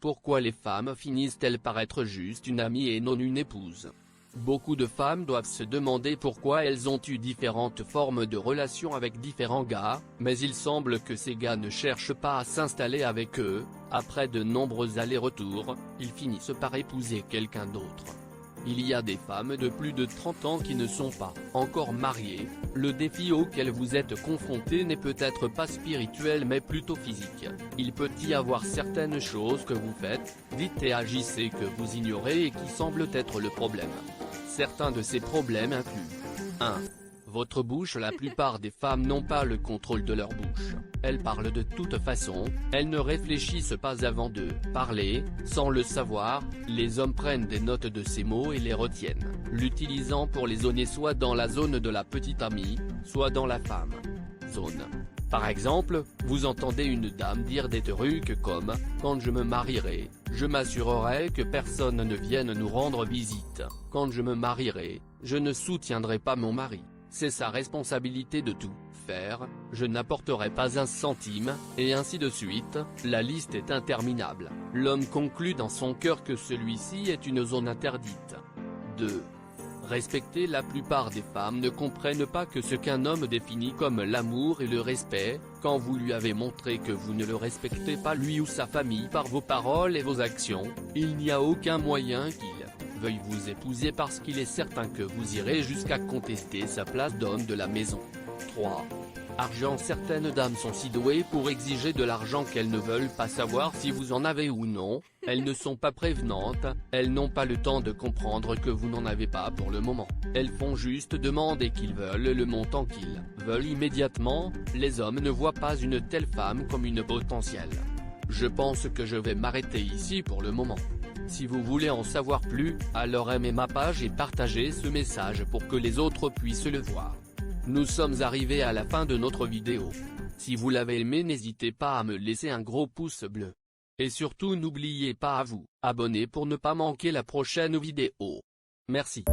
Pourquoi les femmes finissent-elles par être juste une amie et non une épouse? Beaucoup de femmes doivent se demander pourquoi elles ont eu différentes formes de relations avec différents gars, mais il semble que ces gars ne cherchent pas à s'installer avec eux. Après de nombreux allers-retours, ils finissent par épouser quelqu'un d'autre. Il y a des femmes de plus de 30 ans qui ne sont pas encore mariées. Le défi auquel vous êtes confronté n'est peut-être pas spirituel mais plutôt physique. Il peut y avoir certaines choses que vous faites, dites et agissez que vous ignorez et qui semblent être le problème. Certains de ces problèmes incluent 1. Votre bouche. La plupart des femmes n'ont pas le contrôle de leur bouche. Elles parlent de toute façon, elles ne réfléchissent pas avant de parler. Sans le savoir, les hommes prennent des notes de ces mots et les retiennent, l'utilisant pour les zoner soit dans la zone de la petite amie, soit dans la femme zone. Par exemple, vous entendez une dame dire des trucs comme « Quand je me marierai, je m'assurerai que personne ne vienne nous rendre visite. Quand je me marierai, je ne soutiendrai pas mon mari. C'est sa responsabilité de tout faire, je n'apporterai pas un centime, et ainsi de suite. » La liste est interminable. L'homme conclut dans son cœur que celui-ci est une zone interdite. 2. Respecter. La plupart des femmes ne comprennent pas que ce qu'un homme définit comme l'amour et le respect, quand vous lui avez montré que vous ne le respectez pas lui ou sa famille par vos paroles et vos actions, il n'y a aucun moyen qu'il veuille vous épouser parce qu'il est certain que vous irez jusqu'à contester sa place d'homme de la maison. 3. Argent. Certaines dames sont si douées pour exiger de l'argent qu'elles ne veulent pas savoir si vous en avez ou non. Elles ne sont pas prévenantes, elles n'ont pas le temps de comprendre que vous n'en avez pas pour le moment. Elles font juste demander qu'ils veulent le montant qu'ils veulent immédiatement. Les hommes ne voient pas une telle femme comme une potentielle. Je pense que je vais m'arrêter ici pour le moment. Si vous voulez en savoir plus, alors aimez ma page et partagez ce message pour que les autres puissent le voir. Nous sommes arrivés à la fin de notre vidéo. Si vous l'avez aimé, n'hésitez pas à me laisser un gros pouce bleu. Et surtout n'oubliez pas à vous abonner pour ne pas manquer la prochaine vidéo. Merci.